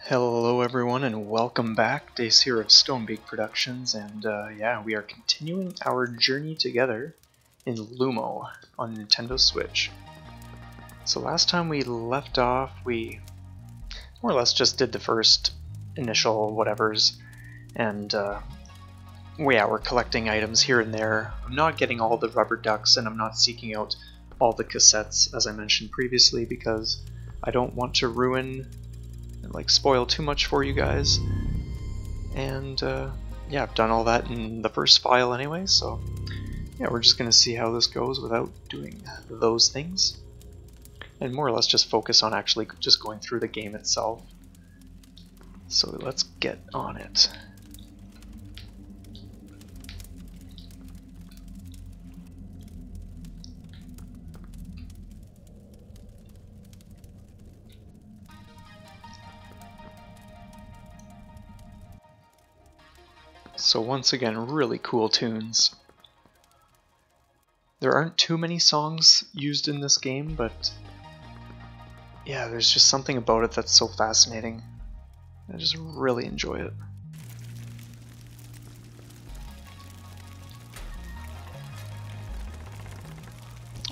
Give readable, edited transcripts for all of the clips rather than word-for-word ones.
Hello everyone and welcome back. Dace here of Stonebeak Productions, and yeah, we are continuing our journey together in Lumo on Nintendo Switch. So last time we left off, we more or less just did the first initial whatevers, and we're collecting items here and there. I'm not getting all the rubber ducks, and I'm not seeking out all the cassettes as I mentioned previously because I don't want to ruin spoil too much for you guys, and yeah, I've done all that in the first file anyway, so yeah, we're just gonna see how this goes without doing those things and more or less just focus on actually just going through the game itself. So let's get on it. So once again, really cool tunes. There aren't too many songs used in this game, but yeah, there's just something about it that's so fascinating. I just really enjoy it.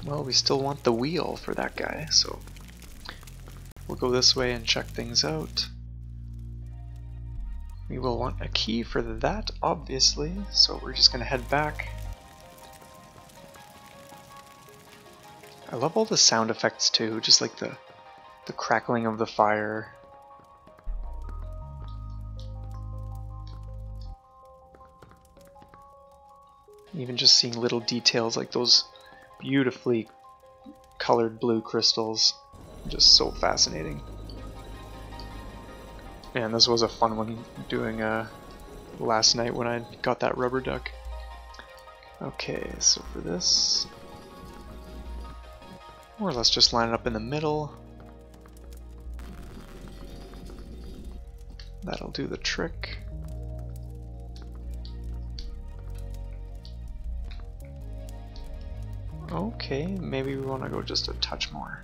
Well, we still want the wheel for that guy, so we'll go this way and check things out. We will want a key for that, obviously, so we're just gonna head back. I love all the sound effects too, just like the crackling of the fire. Even just seeing little details like those beautifully colored blue crystals, just so fascinating. Man, this was a fun one doing last night when I got that rubber duck. Okay, so for this, more or less just line it up in the middle. That'll do the trick. Okay, maybe we want to go just a touch more.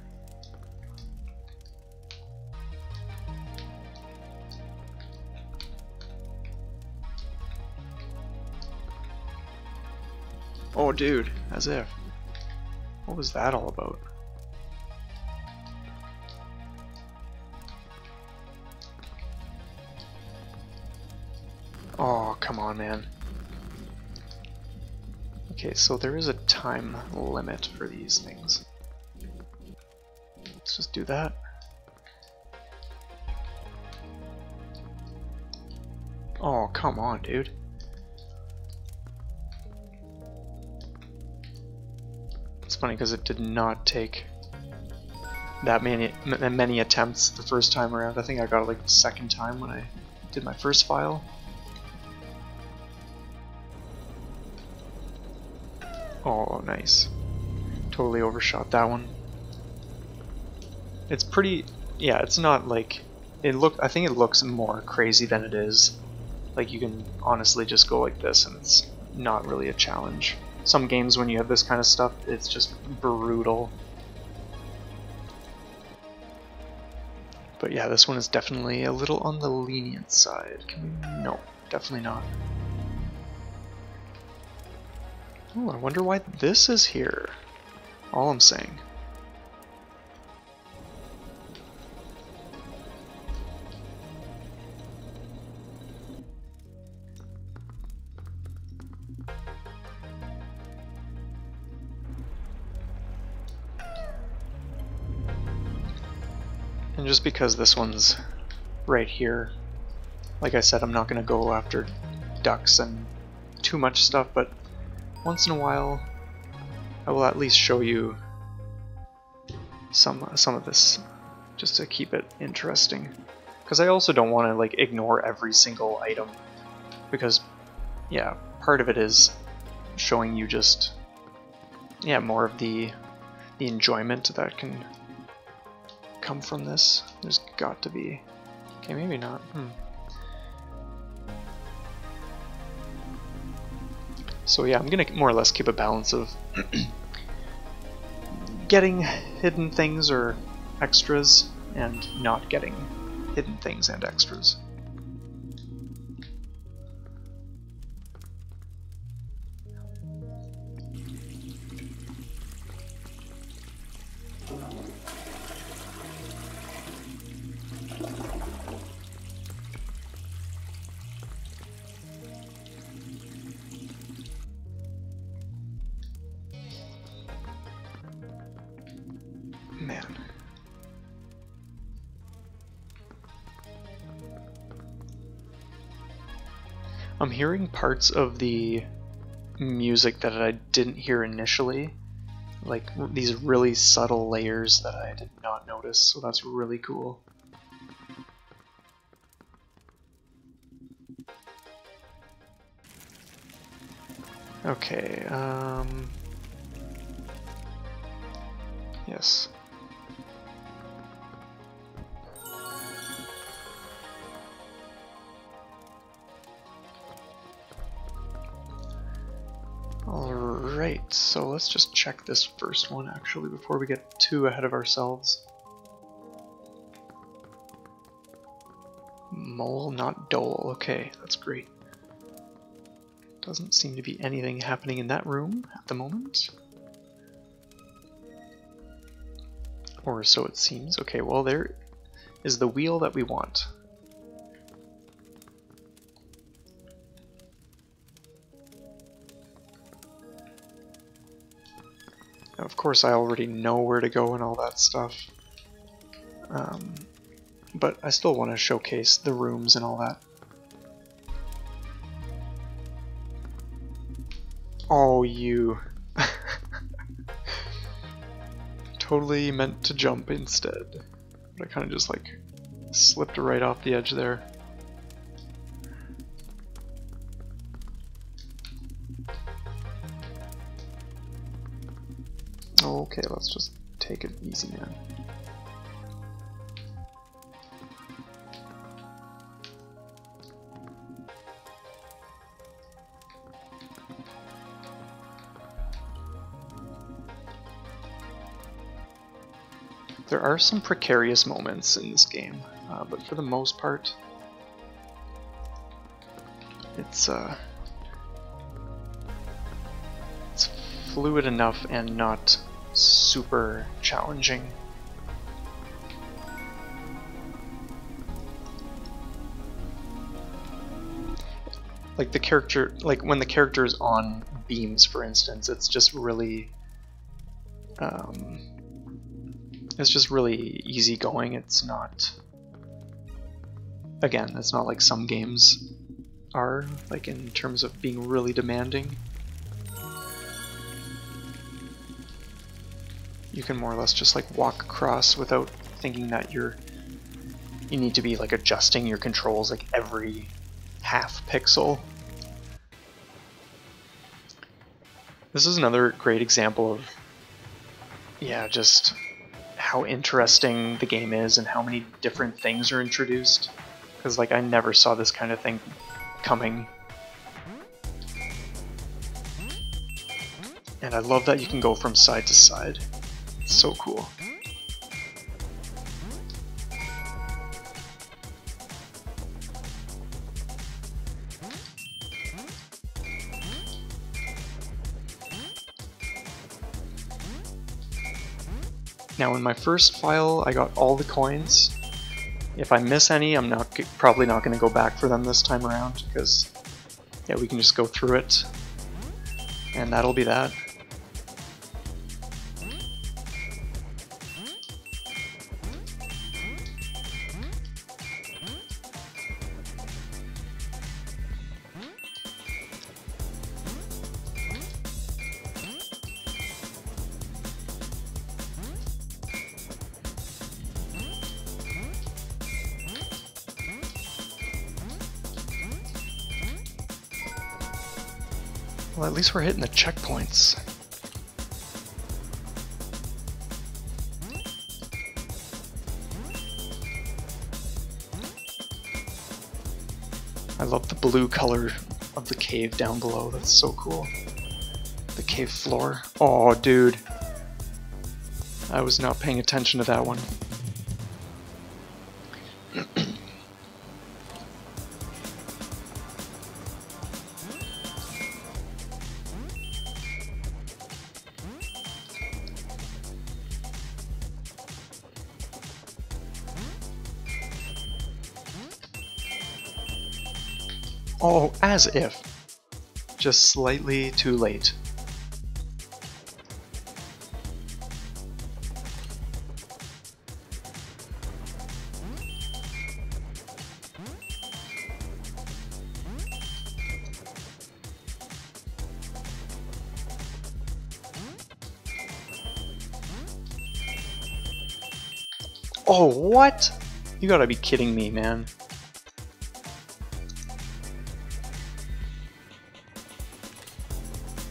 Oh dude, as if. What was that all about? Oh, come on, man. Okay, so there is a time limit for these things. Let's just do that. Oh, come on, dude. It's funny because it did not take that many attempts the first time around. I think I got it like the second time when I did my first file. Oh, nice. Totally overshot that one. It's pretty, yeah, it's not like, I think it looks more crazy than it is. Like you can honestly just go like this and it's not really a challenge. Some games when you have this kind of stuff, it's just brutal. But yeah, this one is definitely a little on the lenient side. No, definitely not. Oh, I wonder why this is here. All I'm saying. And just because this one's right here, like I said, I'm not going to go after ducks and too much stuff, but once in a while I will at least show you some of this, just to keep it interesting. Because I also don't want to like ignore every single item, because yeah, part of it is showing you just more of the enjoyment that can come from this. There's got to be. Okay, maybe not. So yeah, I'm gonna more or less keep a balance of getting hidden things or extras and not getting hidden things and extras. Man. I'm hearing parts of the music that I didn't hear initially, like these really subtle layers that I did not notice, so that's really cool. Okay, yes. Alright, so let's just check this first one actually before we get too ahead of ourselves. Mole, not dole. Okay, that's great. Doesn't seem to be anything happening in that room at the moment. Or so it seems. Okay, well there is the wheel that we want. Now, of course, I already know where to go and all that stuff. But I still want to showcase the rooms and all that. Oh, you. Totally meant to jump instead. But I kind of just like slipped right off the edge there. Okay, let's just take it easy, man. There are some precarious moments in this game, but for the most part, it's fluid enough and not super challenging. Like the character, like when the character is on beams, for instance, it's just really, easygoing. It's not, again, it's not like some games are, like in terms of being really demanding. You can more or less just like walk across without thinking that you need to be like adjusting your controls like every half pixel. This is another great example of, yeah, just how interesting the game is and how many different things are introduced. Because like I never saw this kind of thing coming. And I love that you can go from side to side. It's so cool. Now in my first file, I got all the coins. If I miss any, I'm probably not going to go back for them this time around, because yeah, we can just go through it, and that'll be that. Well, at least we're hitting the checkpoints. I love the blue color of the cave down below. That's so cool. The cave floor. Oh, dude. I was not paying attention to that one. Oh, as if. Just slightly too late. Oh, what? You gotta be kidding me, man.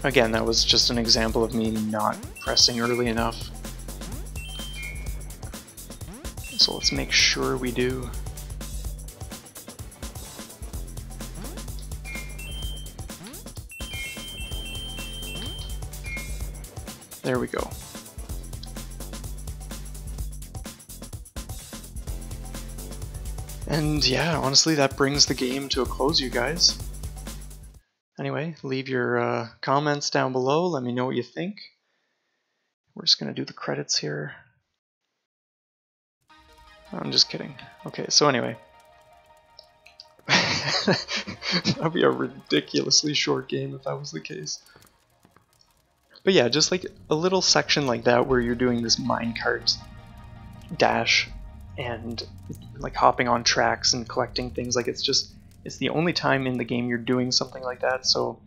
Again, that was just an example of me not pressing early enough. So let's make sure we do. There we go. And yeah, honestly, that brings the game to a close, you guys. Anyway, leave your comments down below. Let me know what you think. We're just going to do the credits here. I'm just kidding. Okay, so anyway. That would be a ridiculously short game if that was the case. But yeah, just like a little section like that where you're doing this minecart dash and like hopping on tracks and collecting things. Like it's the only time in the game you're doing something like that. So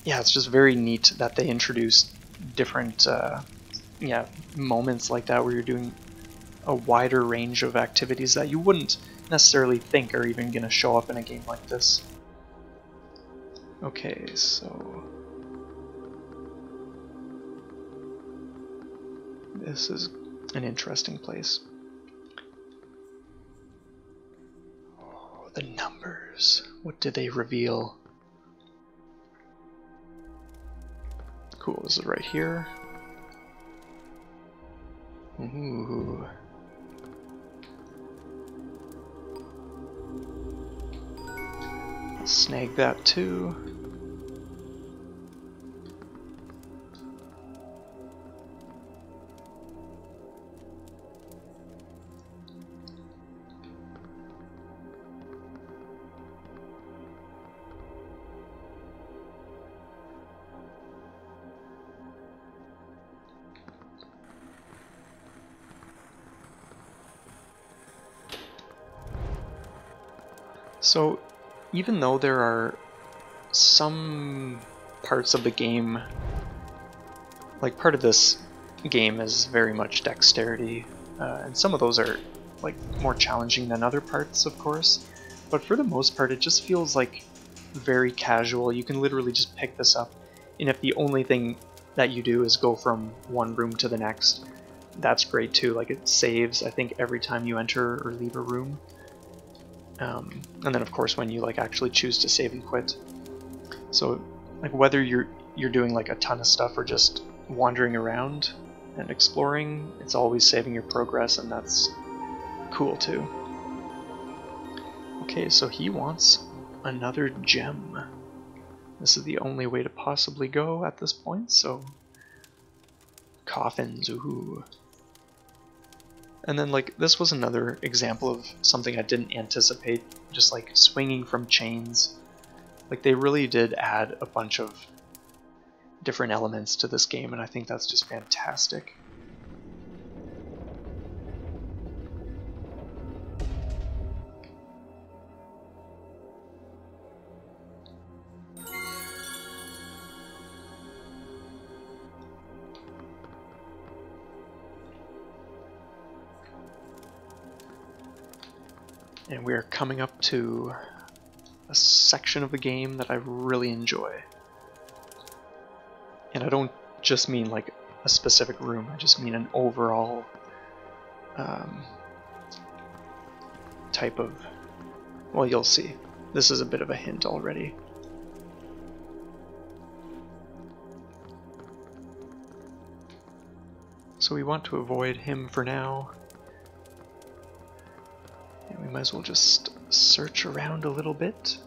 yeah, it's just very neat that they introduced different moments like that where you're doing a wider range of activities that you wouldn't necessarily think are even going to show up in a game like this. Okay, so this is an interesting place. Oh, the numbers. What did they reveal? Cool, this is right here. Ooh. I'll snag that too. So, even though there are some parts of the game, like part of this game is very much dexterity, and some of those are like more challenging than other parts, of course, but for the most part it just feels like very casual. You can literally just pick this up, and if the only thing that you do is go from one room to the next, that's great too. Like it saves, I think, every time you enter or leave a room. And then of course when you like actually choose to save and quit. So like whether you're doing like a ton of stuff or just wandering around and exploring, it's always saving your progress, and that's cool too. Okay, so he wants another gem. This is the only way to possibly go at this point, so coffins, ooh. And then like this was another example of something I didn't anticipate, just like swinging from chains. Like they really did add a bunch of different elements to this game, and I think that's just fantastic. And we are coming up to a section of the game that I really enjoy. And I don't just mean like a specific room, I just mean an overall type of... Well, you'll see. This is a bit of a hint already. So we want to avoid him for now. And we might as well just search around a little bit.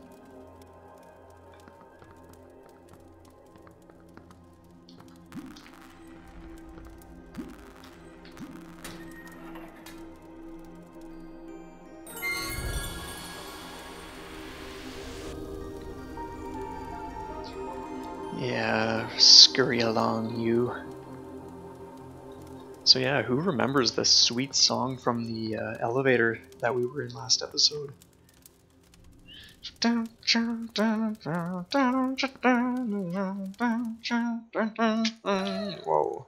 Yeah, scurry along, you. So yeah, who remembers the sweet song from the elevator that we were in last episode? Whoa.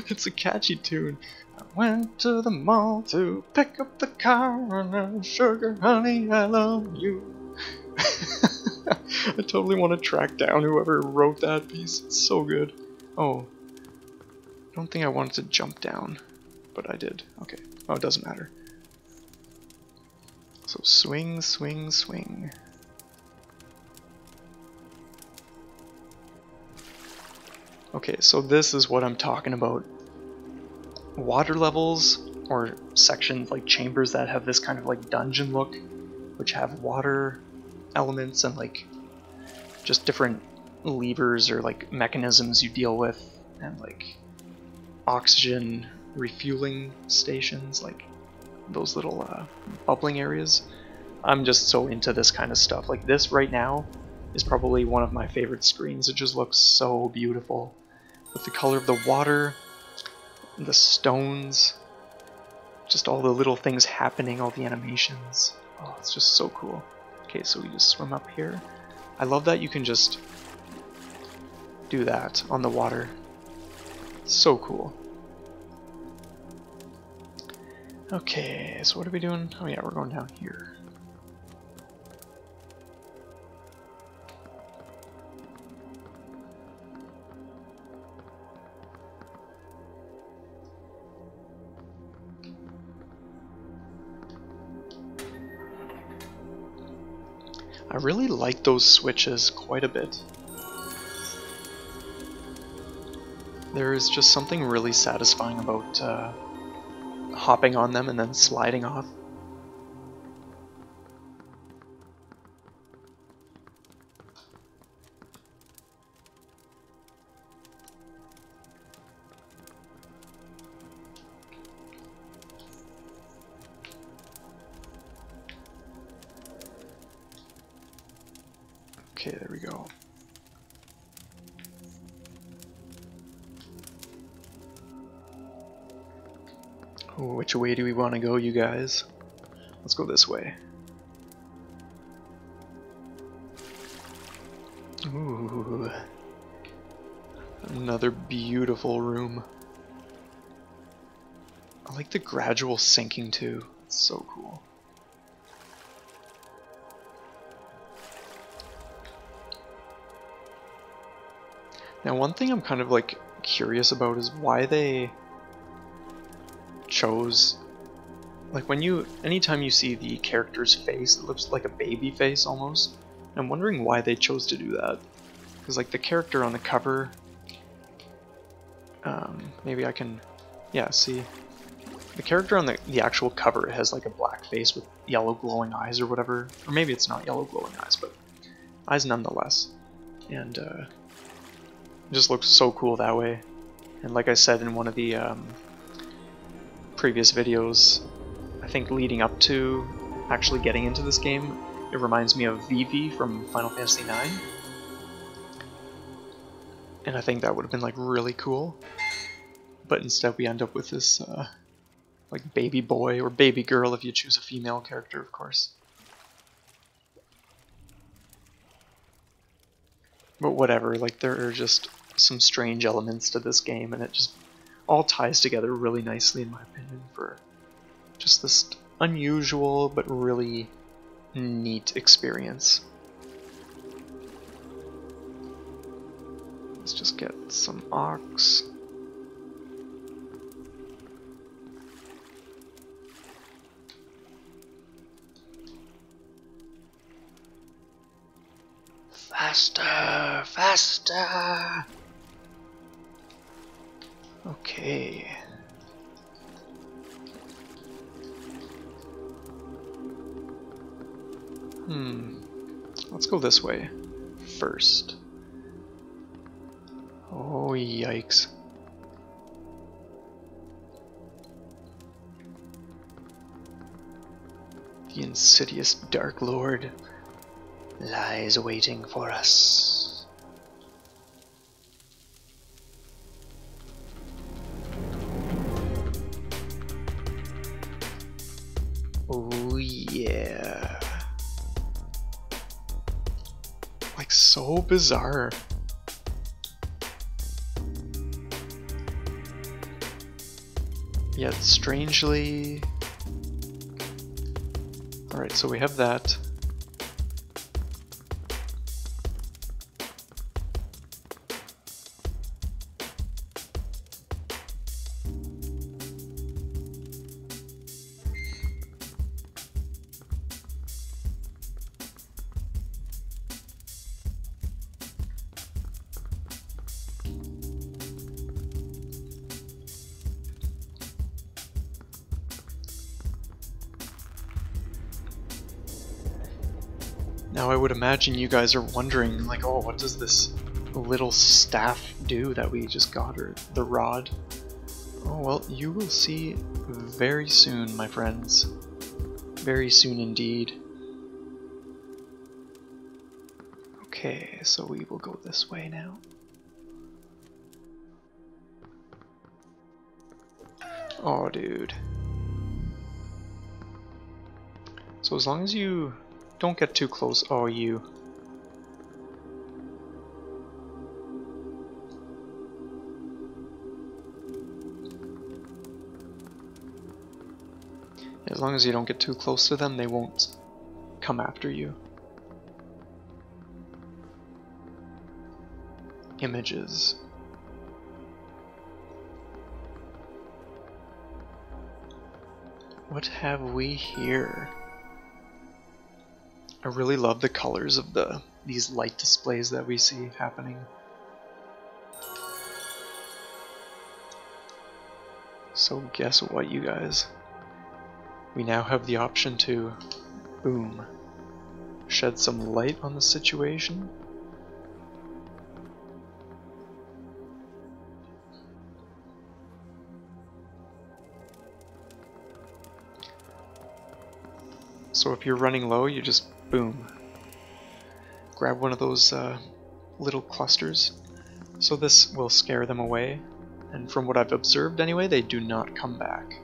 It's a catchy tune. I went to the mall to pick up the car and sugar honey, I love you. I totally want to track down whoever wrote that piece. It's so good. Oh, I don't think I wanted to jump down, but I did. Okay. Oh, it doesn't matter. So swing, swing, swing. Okay, so this is what I'm talking about. Water levels or sections like chambers that have this kind of like dungeon look, which have water elements and like just different levers or like mechanisms you deal with, and like oxygen refueling stations, like those little bubbling areas. I'm just so into this kind of stuff. Like this right now is probably one of my favorite screens. It just looks so beautiful with the color of the water, the stones, just all the little things happening, all the animations. Oh, it's just so cool. Okay, so we just swim up here. I love that you can just do that on the water. So cool. Okay, so what are we doing? Oh yeah, we're going down here. I really like those switches quite a bit. There is just something really satisfying about hopping on them and then sliding off. Okay, there we go. Ooh, which way do we want to go, you guys? Let's go this way. Ooh. Another beautiful room. I like the gradual sinking too. It's so cool. Now one thing I'm kind of like curious about is why they chose, like anytime you see the character's face, it looks like a baby face almost. I'm wondering why they chose to do that. Because like the character on the cover, maybe I can, yeah, see. The character on the actual cover has like a black face with yellow glowing eyes or whatever. Or maybe it's not yellow glowing eyes, but eyes nonetheless. And it just looks so cool that way. And like I said in one of the previous videos, I think leading up to actually getting into this game, it reminds me of Vivi from Final Fantasy IX. And I think that would have been like really cool. But instead we end up with this like baby boy or baby girl if you choose a female character, of course. But whatever, like there are just some strange elements to this game, and it just all ties together really nicely in my opinion for just this unusual but really neat experience. Let's just get some ox. Faster! Faster! Okay. Let's go this way first. Oh, yikes. The insidious Dark Lord lies waiting for us. Oh yeah. Like, so bizarre. Yet strangely... Alright, so we have that. Now I would imagine you guys are wondering, like, oh, what does this little staff do that we just got, or the rod? Oh, well, you will see very soon, my friends. Very soon indeed. Okay, so we will go this way now. Oh, dude. So as long as you don't get too close. Oh, you. As long as you don't get too close to them, they won't come after you. Images. What have we here? I really love the colors of these light displays that we see happening. So guess what, you guys? We now have the option to, boom, shed some light on the situation. So if you're running low, you just, boom, grab one of those little clusters. So this will scare them away. And from what I've observed anyway, they do not come back.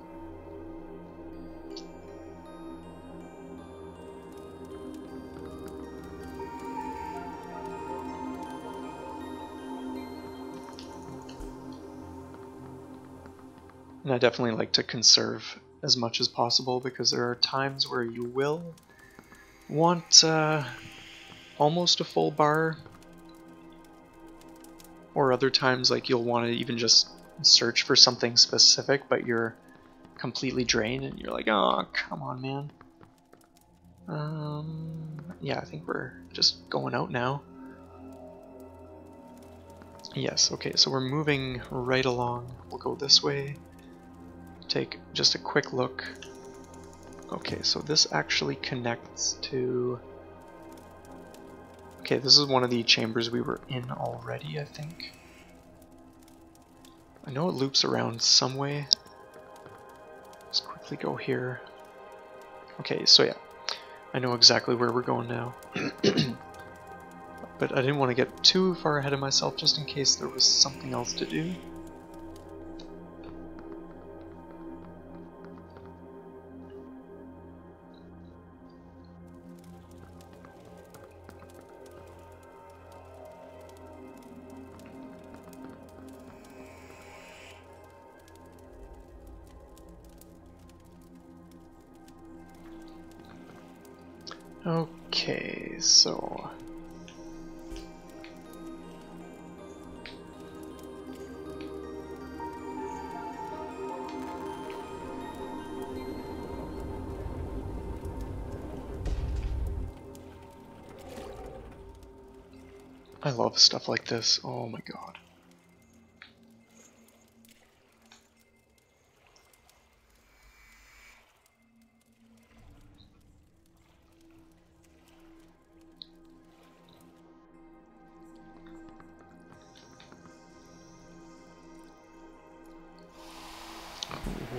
And I definitely like to conserve as much as possible, because there are times where you will want almost a full bar, or other times like you'll want to even just search for something specific, but you're completely drained and you're like, oh, come on, man. Yeah, I think we're just going out now. Yes, okay, so we're moving right along. We'll go this way. Take just a quick look. Okay, so this actually connects to... Okay, this is one of the chambers we were in already, I think. I know it loops around some way. Let's quickly go here. Okay, so yeah, I know exactly where we're going now. But I didn't want to get too far ahead of myself, just in case there was something else to do. Okay, so... I love stuff like this, oh my god.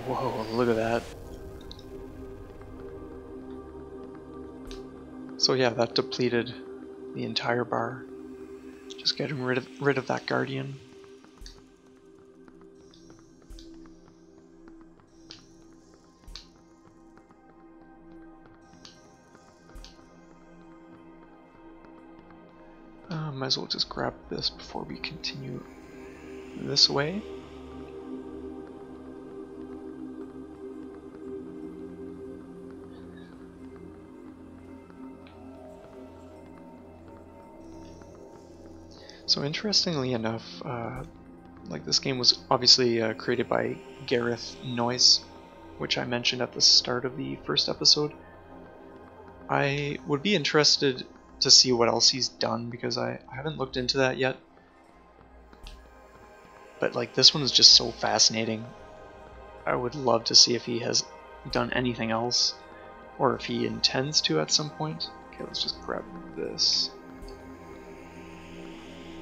Whoa, look at that. So yeah, that depleted the entire bar. Just getting rid of that guardian. Might as well just grab this before we continue this way. So interestingly enough, like this game was obviously created by Gareth Noyce, which I mentioned at the start of the first episode. I would be interested to see what else he's done because I haven't looked into that yet. But like this one is just so fascinating. I would love to see if he has done anything else or if he intends to at some point. Okay, let's just grab this.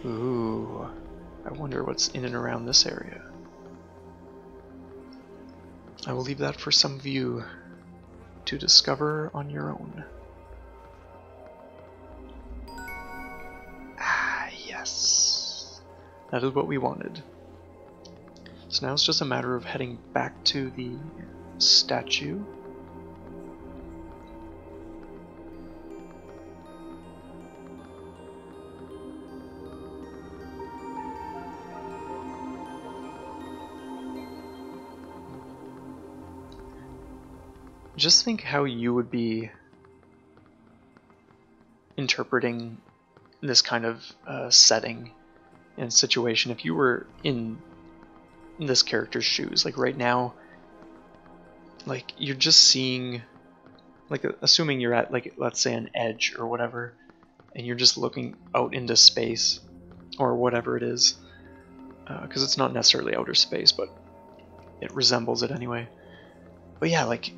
Ooh, I wonder what's in and around this area. I will leave that for some of you to discover on your own. Ah, yes. That is what we wanted. So now it's just a matter of heading back to the statue. Just think how you would be interpreting this kind of setting and situation if you were in this character's shoes. Like right now, like you're just seeing, like assuming you're at like let's say an edge or whatever, and you're just looking out into space or whatever it is, because it's not necessarily outer space, but it resembles it anyway. But yeah, like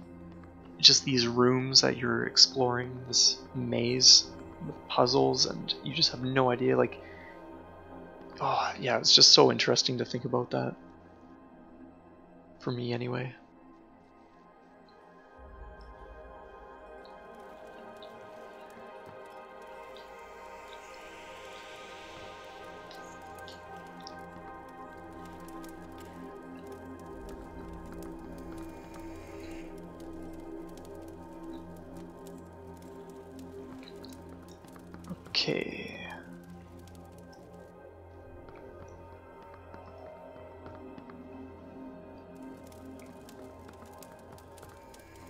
just these rooms that you're exploring, this maze with puzzles, and you just have no idea, like, oh yeah, it's just so interesting to think about that. For me anyway. Okay.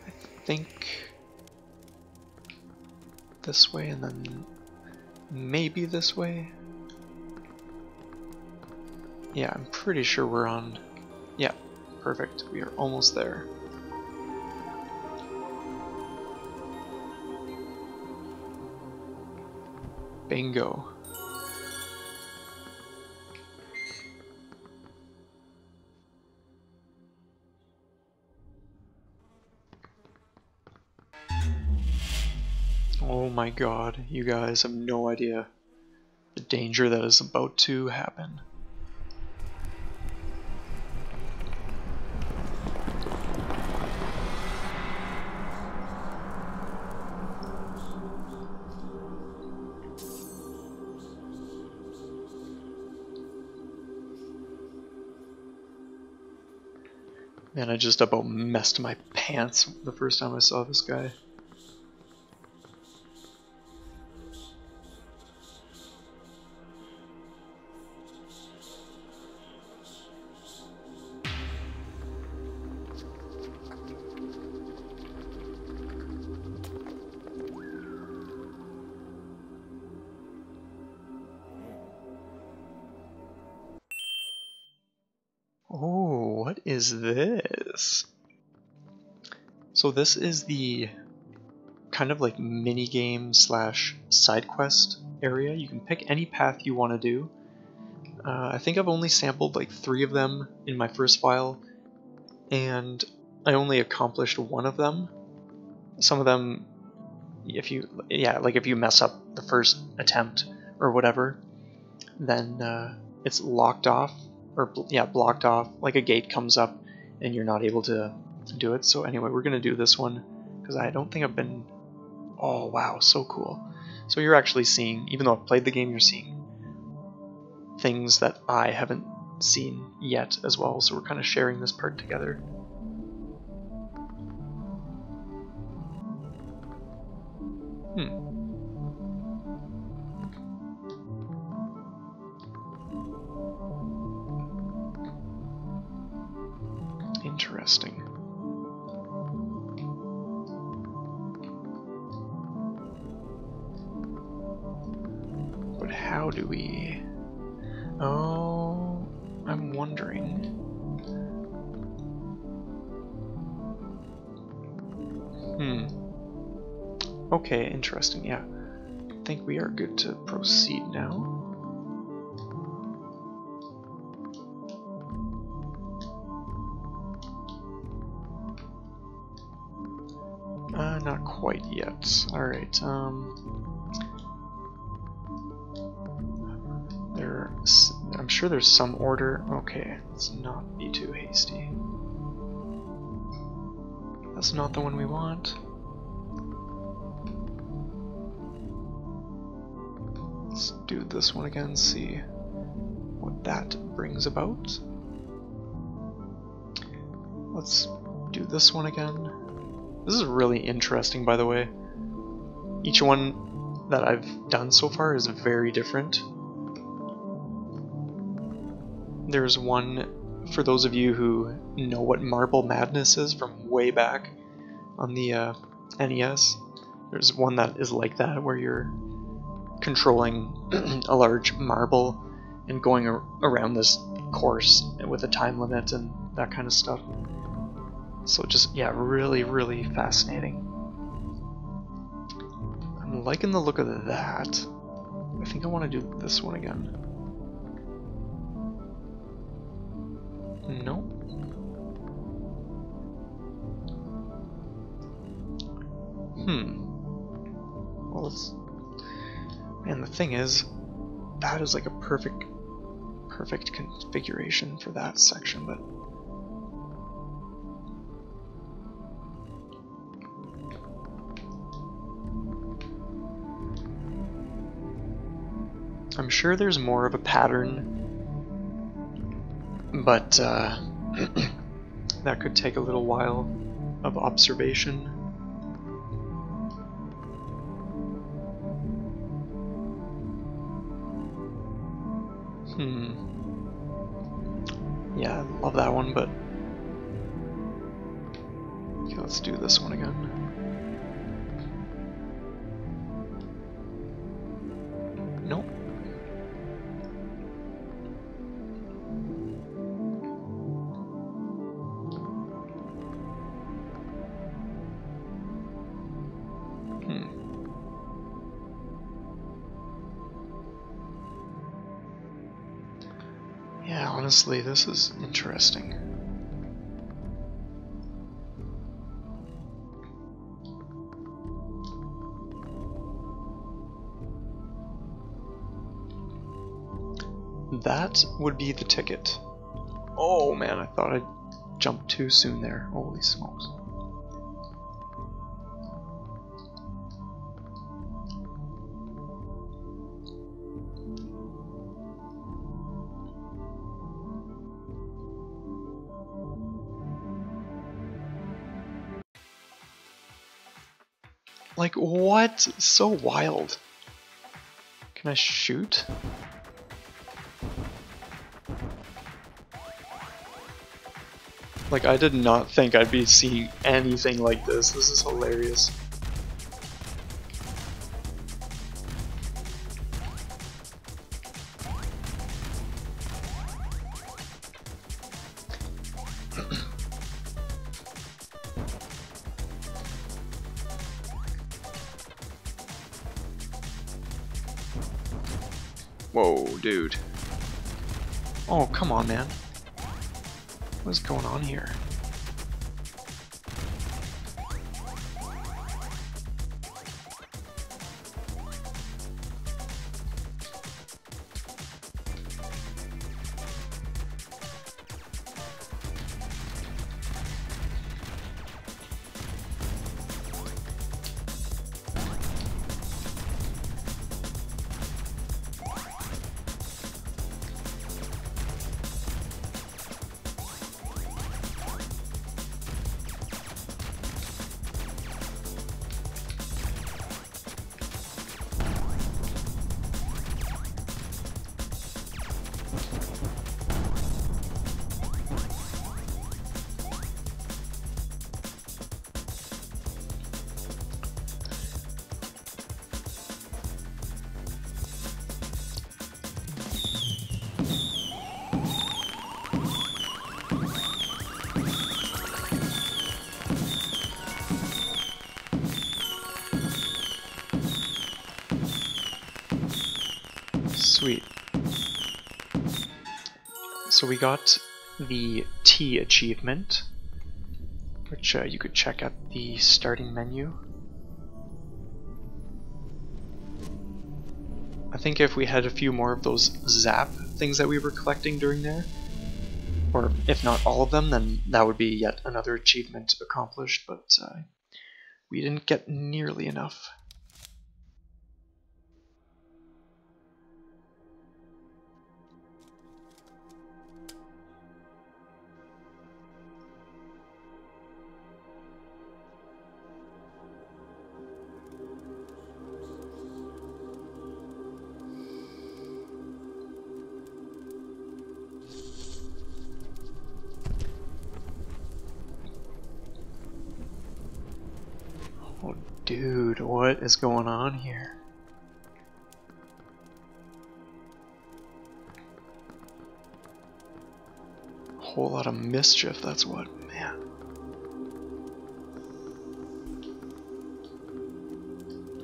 I think this way and then maybe this way. Yeah, I'm pretty sure we're on. Yeah, perfect. We are almost there. Bingo. Oh my god, you guys have no idea the danger that is about to happen. Man, I just about messed my pants the first time I saw this guy. Oh, what is this? So this is the kind of like mini game slash side quest area. You can pick any path you want to do. I think I've only sampled like 3 of them in my first file, and I only accomplished 1 of them. Some of them, if you mess up the first attempt or whatever, then it's locked off, or blocked off, like a gate comes up and you're not able to do it. So anyway, we're gonna do this one because I don't think I've been Oh wow, so cool. So you're actually seeing, even though I've played the game, you're seeing things that I haven't seen yet as well, so we're kind of sharing this part together. Interesting. But how do we... Oh, I'm wondering... Okay, interesting, yeah. I think we are good to proceed now. Not quite yet. Alright, I'm sure there's some order. Okay, let's not be too hasty. That's not the one we want. Let's do this one again, see what that brings about. Let's do this one again. This is really interesting, by the way. Each one that I've done so far is very different. There's one, for those of you who know what Marble Madness is from way back on the NES, there's one that is like that, where you're controlling a large marble and going around this course with a time limit and that kind of stuff. So just, yeah, really, really fascinating. I'm liking the look of that. I think I want to do this one again. Nope. Well, let's... Man, the thing is, that is like a perfect configuration for that section, but... I'm sure there's more of a pattern, but that could take a little while of observation. Yeah, I love that one, but... Okay, let's do this one again. Nope. Yeah, honestly, this is interesting. That would be the ticket. Oh man, I thought I jumped too soon there. Holy smokes. Like, what? So wild. Can I shoot? Like, I did not think I'd be seeing anything like this. This is hilarious. Whoa, dude. Oh, come on, man. What is going on here? sweet. So we got the T achievement, which you could check at the starting menu. I think if we had a few more of those zap things that we were collecting during there, or if not all of them, then that would be yet another achievement accomplished, but we didn't get nearly enough. Oh, dude, what is going on here? A whole lot of mischief, that's what, man.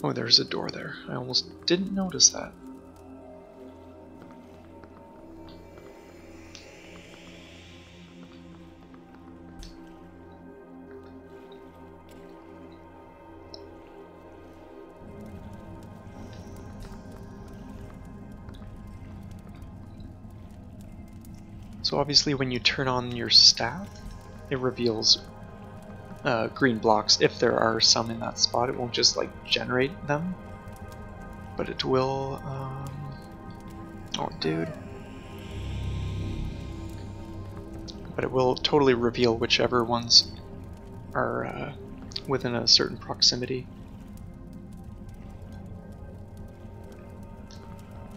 Oh, there's a door there. I almost didn't notice that. So obviously when you turn on your staff, it reveals green blocks. If there are some in that spot, it won't just like generate them, but it will, oh dude. But it will totally reveal whichever ones are within a certain proximity.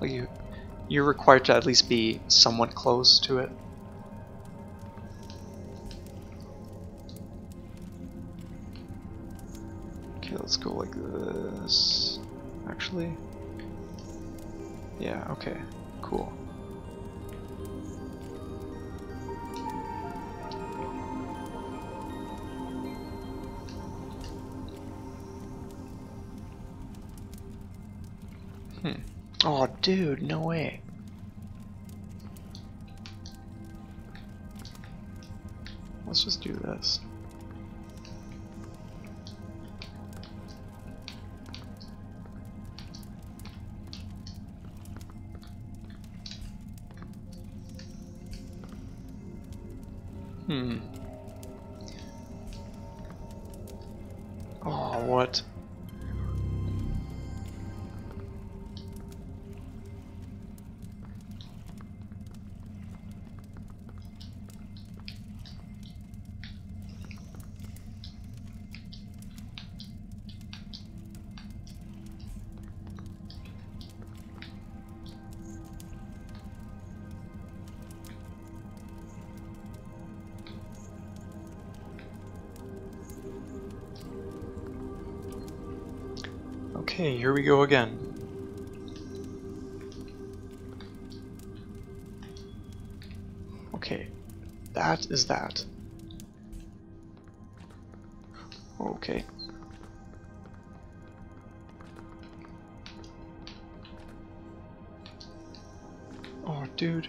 Like you're required to at least be somewhat close to it. Okay, let's go like this. Actually, yeah, okay, cool. Oh, dude, no way. Let's just do this. Oh, what? Okay, here we go again. Okay, that is that. Okay. Oh, dude.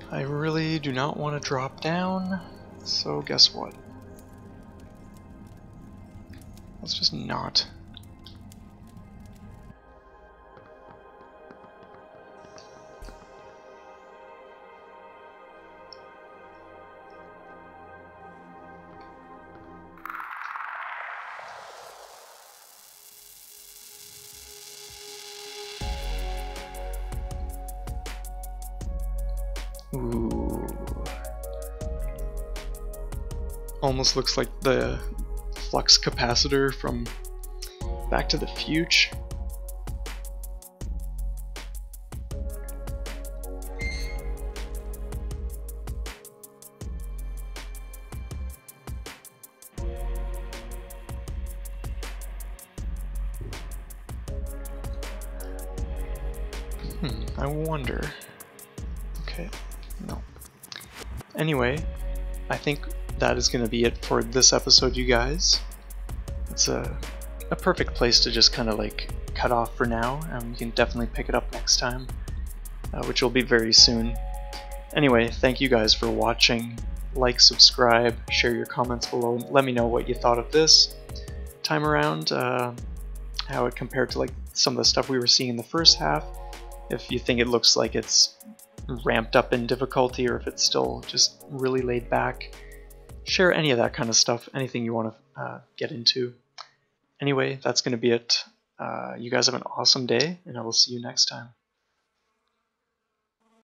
I really do not want to drop down, so guess what? Let's just not. Ooh. Almost looks like the flux capacitor from Back to the Future. I wonder. Okay, no. Anyway, I think that is going to be it for this episode, you guys. It's a perfect place to just kind of like cut off for now, and we can definitely pick it up next time, which will be very soon. Anyway, thank you guys for watching. Like, subscribe, share your comments below. Let me know what you thought of this time around, how it compared to like some of the stuff we were seeing in the first half. If you think it looks like it's ramped up in difficulty, or if it's still just really laid back. Share any of that kind of stuff, anything you want to get into. Anyway, that's going to be it. You guys have an awesome day, and I will see you next time.